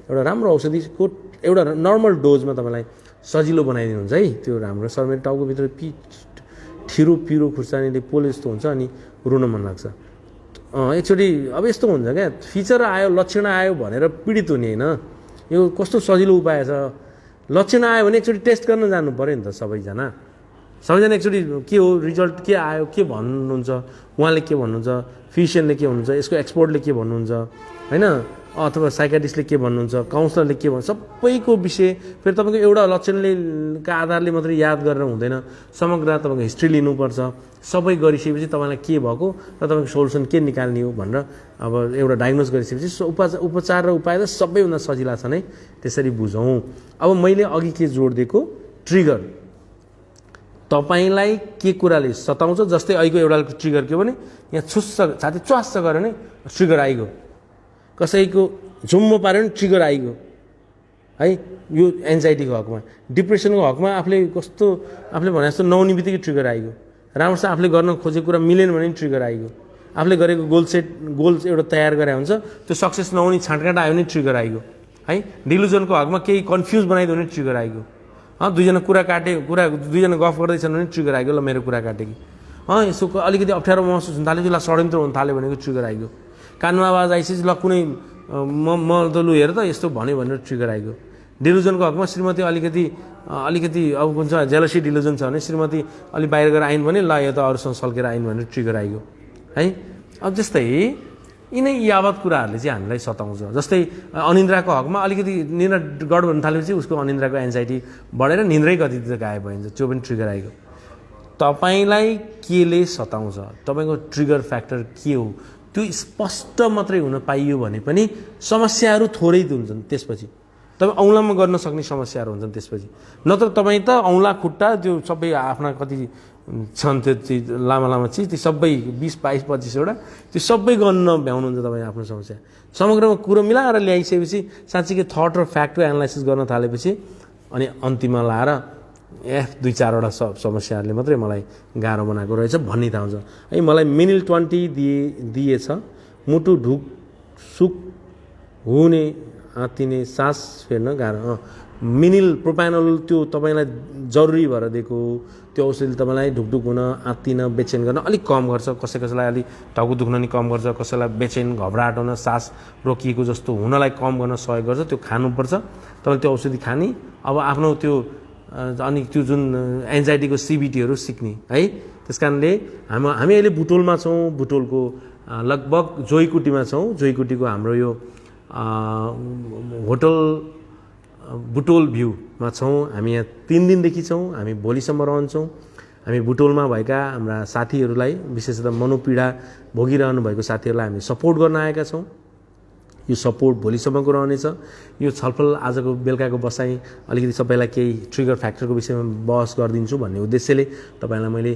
एउटा राम्रो औषधिको एउटा नर्मल डोजमा तपाईँलाई सजिलो बनाइदिनुहुन्छ है। त्यो राम्रो। सर, मेरो टाउकोभित्र ठिरो पिरो खुर्सानीले पोले जस्तो हुन्छ अनि रुन मन लाग्छ। एकचोटि अब यस्तो हुन्छ क्या, फिचर आयो, लक्षण आयो भनेर पीडित हुने होइन। यो कस्तो सजिलो उपाय छ। लक्षण आयो भने एकचोटि टेस्ट गर्न जानु पऱ्यो नि त सबैजना। सबैजना एकचोटि के हो रिजल्ट के आयो के भन्नुहुन्छ, उहाँले के भन्नुहुन्छ, फिजिसियनले के भन्नुहुन्छ, यसको एक्सपर्टले के भन्नुहुन्छ होइन, अथवा साइकाट्रिस्टले के भन्नुहुन्छ, काउन्सलरले के भन्नु, सबैको विषय फेरि तपाईँको एउटा लक्षणले का आधारले मात्रै याद गरेर हुँदैन, समग्र तपाईँको हिस्ट्री लिनुपर्छ। सबै गरिसकेपछि तपाईँलाई के भएको र तपाईँको सोल्युसन के निकाल्ने हो भनेर अब एउटा डायग्नोज गरिसकेपछि उपचार र उपाय त सबैभन्दा सजिला छ नै। त्यसरी बुझौँ। अब मैले अघि के जोड दिएको, ट्रिगर तपाईँलाई के कुराले सताउँछ। जस्तै अहिलेको एउटा ट्रिगर के हो भने यहाँ छुस्स छाती च्वास्स गऱ्यो भने ट्रिगर आइगयो, कसैको झुम्म पाऱ्यो भने ट्रिगर आइगयो है। यो एन्जाइटीको हकमा, डिप्रेसनको हकमा आफूले कस्तो आफूले भने जस्तो नहुने बित्तिकै ट्रिगर आइगयो, राम्रोसँग आफूले गर्न खोजेको कुरा मिलेन भने ट्रिगर आइगयो, आफूले गरेको गोल एउटा तयार गरे हुन्छ त्यो सक्सेस नहुने छाँटकाँट आयो भने ट्रिगर आइगयो है। डिलुजनको हकमा केही कन्फ्युज बनाइदियो भने ट्रिगर आइगयो। दुईजना दुईजना गफ गर्दैछन् भने ट्रिगर आइगयो, ल मेरो कुरा काटे कि यसो अलिकति अप्ठ्यारो महसुस हुन थाल्यो, ल षड्यन्त्र हुन थाल्यो भनेको ट्रिगर आइगयो। कानमा आवाज आइसकेपछि ल कुनै म त लु हेर त यस्तो भन्यो भनेर ट्रिगर आइगयो। डिलुजनको हकमा श्रीमती अलिकति अब हुन्छ जेलसी डिलुजन छ भने श्रीमती अलिक बाहिर गएर आइन् भने ल यो त अरूसँग सल्केर आइन् भनेर ट्रिगर आइगयो है। अब जस्तै यिनै यावत कुराहरूले चाहिँ हामीलाई सताउँछ। जस्तै अनिन्द्राको हकमा अलिकति निन्द्रा गड हुन थालेपछि उसको अनिन्द्राको एन्जाइटी बढेर निन्द्रै कति गायब भइन्छ, त्यो पनि ट्रिगर आइगयो। तपाईँलाई केले सताउँछ, तपाईँको ट्रिगर फ्याक्टर के हो, त्यो स्पष्ट मात्रै हुन पाइयो भने पनि समस्याहरू थोरै हुन्छन्। त्यसपछि तपाईँ औँलामा गर्न सक्ने समस्याहरू हुन्छन्। त्यसपछि नत्र तपाईँ त औँला खुट्टा त्यो सबै आफ्ना कति छन् त्यो चिज लामा चिज त्यो सबै 20, 22, 25वटा त्यो सबै गर्न भ्याउनुहुन्छ तपाईँ आफ्नो समस्या। समग्रमा कुरो मिलाएर ल्याइसकेपछि साँच्चीकै थट र फ्याक्टको एनालाइसिस गर्न थालेपछि अनि अन्तिममा लाएर 2-4वटा समस्याहरूले मात्रै मलाई गाह्रो बनाएको रहेछ भन्ने थाहा हुन्छ है। मलाई मिनिल 20 दिएछ, मुटु ढुकसुक हुने, आत्तिने, सास फेर्न गाह्रो। मिनिल प्रोप्यानोल त्यो तपाईँलाई जरुरी भएर दिएको त्यो औषधिले तपाईँलाई ढुकढुक हुन, आत्तिन, बेचेन गर्न अलिक कम गर्छ। कसैलाई अलिक टाउको दुख्न नि कम गर्छ, कसैलाई बेचेन घबराहट हुन, सास रोकिएको जस्तो हुनलाई कम गर्न सहयोग गर्छ। त्यो खानुपर्छ तपाईँले त्यो औषधि खाने। अब आफ्नो त्यो अनि त्यो जुन एन्जाइटीको सिबिटीहरू सिक्ने है। त्यस कारणले हामी अहिले बुटोलमा छौँ, बुटोलको लगभग जोइकुटीमा छौँ। जोइकुटीको हाम्रो यो होटल बुटोल भ्यूमा छौँ। हामी यहाँ 3 दिनदेखि छौँ, हामी भोलिसम्म रहन्छौँ। हामी बुटोलमा भएका हाम्रा साथीहरूलाई, विशेषतः मनोपीडा भोगिरहनु भएको साथीहरूलाई हामी सपोर्ट गर्न आएका छौँ। यो सपोर्ट भोलिसम्मको रहनेछ। यो छलफल आजको बेलुकाको बसाइ अलिकति सबैलाई केही ट्रिगर फ्याक्टरको विषयमा बहस गरिदिन्छु भन्ने उद्देश्यले तपाईँलाई मैले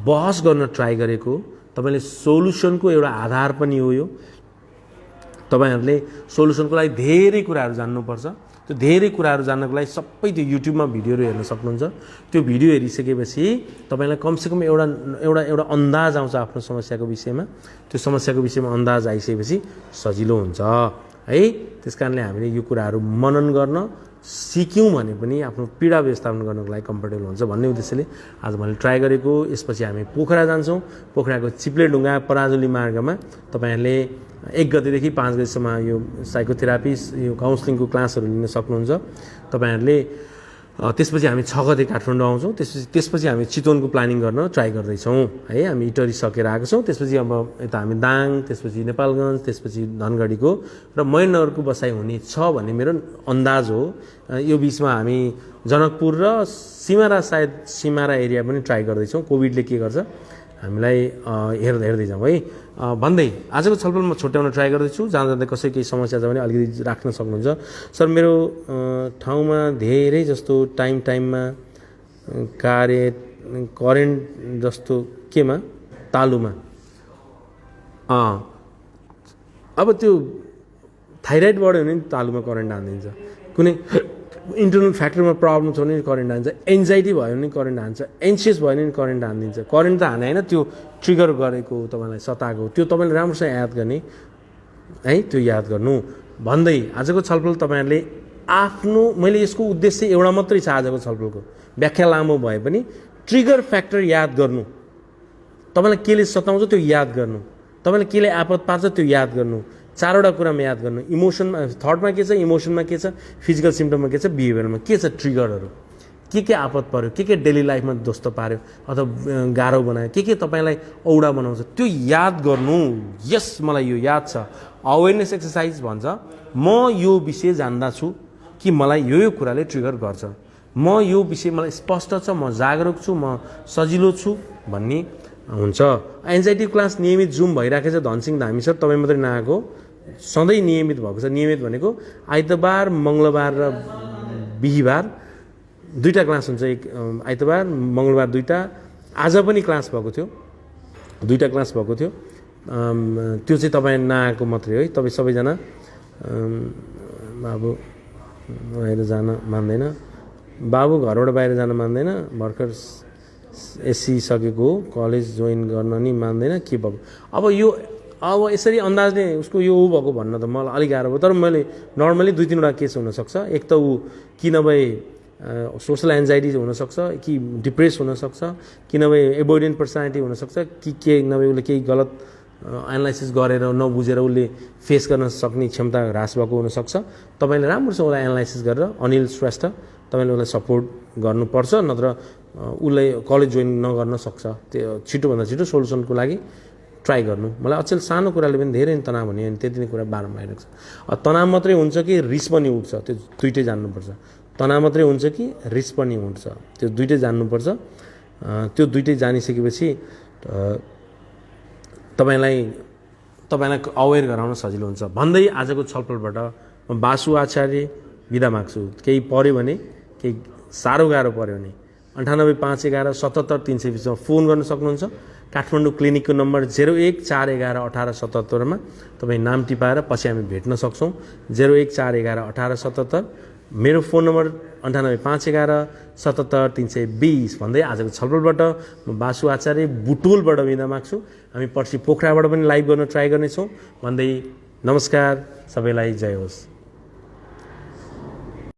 बहस गर्न ट्राई गरेको। तपाईँले सोल्युसनको एउटा आधार पनि हो यो। तपाईँहरूले सोल्युसनको लागि धेरै कुराहरू जान्नुपर्छ। त्यो धेरै कुराहरू जान्नको लागि सबै त्यो युट्युबमा भिडियोहरू हेर्न सक्नुहुन्छ। त्यो भिडियो हेरिसकेपछि तपाईँलाई कमसेकम एउटा अन्दाज आउँछ आफ्नो समस्याको विषयमा। त्यो समस्याको विषयमा अन्दाज आइसकेपछि सजिलो हुन्छ है। त्यस कारणले हामीले यो कुराहरू मनन गर्न सिक्यौँ भने पनि आफ्नो पीडा व्यवस्थापन गर्नको लागि कम्फर्टेबल हुन्छ भन्ने उद्देश्यले आज मैले ट्राई गरेको। यसपछि हामी पोखरा जान्छौँ। पोखराको चिप्लेढुङ्गा पराजुली मार्गमा तपाईँहरूले 1 गतेदेखि 5 गतेसम्म यो साइकोथेरापी यो काउन्सिलिङको क्लासहरू लिन सक्नुहुन्छ तपाईँहरूले। त्यसपछि हामी 6 गते काठमाडौँ आउँछौँ। त्यसपछि हामी चितवनको प्लानिङ गर्न ट्राई गर्दैछौँ है। हामी इटरी सकेर आएको छौँ। त्यसपछि अब यता हामी दाङ, त्यसपछि नेपालगञ्ज, त्यसपछि धनगढीको र महेन्द्रनगरको बसाइ हुने छ भन्ने मेरो अन्दाज हो। यो बिचमा हामी जनकपुर र सिमारा एरिया पनि ट्राई गर्दैछौँ। कोभिडले के गर्छ हामीलाई हेर्दै जाउँ है भन्दै आजको छलफलमा छुट्याउन ट्राई गर्दैछु। जाँदा कसै केही समस्या छ भने अलिकति राख्न सक्नुहुन्छ। सर मेरो ठाउँमा धेरै जस्तो टाइममा करेन्ट जस्तो केमा तालुमा अब त्यो थाइराइड बढ्यो भने तालुमा करेन्ट हानिदिन्छ। कुनै इन्टरनल फ्याक्टरमा प्रब्लम छ भने करेन्ट हान्छ। एन्जाइटी भयो भने करेन्ट हान्छ। एन्सियस भयो भने करेन्ट हानिदिन्छ। करेन्ट त हाने होइन, त्यो ट्रिगर गरेको तपाईँलाई सताएको त्यो तपाईँले राम्रोसँग याद गर्ने है। त्यो याद गर्नु भन्दै आजको छलफल तपाईँहरूले आफ्नो मैले यसको उद्देश्य एउटा मात्रै छ आजको छलफलको। व्याख्या लामो भए पनि ट्रिगर फ्याक्टर याद गर्नु। तपाईँलाई केले सताउँछ त्यो याद गर्नु। तपाईँलाई केले आपत पार्छ त्यो याद गर्नु। 4वटा कुरामा याद गर्नु। इमोसनमा थटमा के छ, इमोसनमा के छ, फिजिकल सिम्टममा के छ, बिहेभियरमा के छ, ट्रिगरहरू के आपत पर्यो, के डेली लाइफमा ध्वस्त पार्यो अथवा गाह्रो बनायो, के तपाईँलाई औडा बनाउँछ त्यो याद गर्नु। यस मलाई यो याद छ। अवेरनेस एक्सर्साइज भन्छ म यो विषय जान्दा छु कि मलाई यो कुराले ट्रिगर गर्छ, म यो विषय मलाई स्पष्ट छ, म जागरुक छु, म सजिलो छु भन्ने हुन्छ। एन्जाइटी क्लास नियमित जुम भइराखेको छ धनसिंह धामी सर, तपाईँ मात्रै नआएको, सधैँ नियमित भएको छ। नियमित भनेको आइतबार, मङ्गलबार र बिहिबार दुईटा क्लास हुन्छ। एक आइतबार, मङ्गलबार दुईटा। आज पनि क्लास भएको थियो, दुईटा क्लास भएको थियो। त्यो चाहिँ तपाईँ नआएको मात्रै है। तपाईँ सबैजना बाबु बाहिर जान मान्दैन, बाबु घरबाट बाहिर जान मान्दैन, भर्खर एससी सकेको हो, कलेज जोइन गर्न नि मान्दैन, के भएको अब यो अब यसरी अन्दाजले उसको यो भएको भन्न त मलाई अलिक गाह्रो भयो। तर मैले नर्मली 2-3वटा केस हुनसक्छ। एक त ऊ कि नभए सोसल एन्जाइटी हुनसक्छ, कि डिप्रेस हुनसक्छ, कि नभए एभोइडेन्ट पर्सनालिटी हुनसक्छ, कि के नभए उसले केही गलत एनालाइसिस गरेर नबुझेर उसले फेस गर्न सक्ने क्षमता ह्रास भएको हुनसक्छ। तपाईँले राम्रोसँग उसलाई एनालाइसिस गरेर अनिल श्रेष्ठ तपाईँले उसलाई सपोर्ट गर्नुपर्छ, नत्र उसलाई कलेज जोइन नगर्न सक्छ। त्यो छिटोभन्दा छिटो सोल्युसनको लागि ट्राई गर्नु। मलाई अचेल सानो कुराले पनि धेरै तनाव हुने अनि त्यति नै कुरा बारम्बार आइरहेको छ। तनाव मात्रै हुन्छ कि रिस पनि उठ्छ, त्यो दुइटै जान्नुपर्छ। तनाव मात्रै हुन्छ कि रिस पनि उठ्छ, त्यो दुइटै जान्नुपर्छ। त्यो दुइटै जानिसकेपछि तपाईँलाई अवेर गराउन सजिलो हुन्छ। भन्दै आजको छलफलबाट म बासु आचार्य बिदा माग्छु। केही पऱ्यो भने, केही साह्रो गाह्रो पऱ्यो भने 98 511 77 320 मा फोन गर्न सक्नुहुन्छ। काठमाडौँ क्लिनिकको नम्बर 01 411 1877 मा तपाईँ नाम टिपाएर पछि हामी भेट्न सक्छौँ। 01 411 1877। मेरो फोन नम्बर 98 511 77 320 भन्दै आजको छलफलबाट म बासु आचार्य बुटोलबाट बिदा माग्छु। हामी पर्सि पोखराबाट पनि लाइभ गर्न ट्राई गर्नेछौँ भन्दै नमस्कार, सबैलाई जय होस्।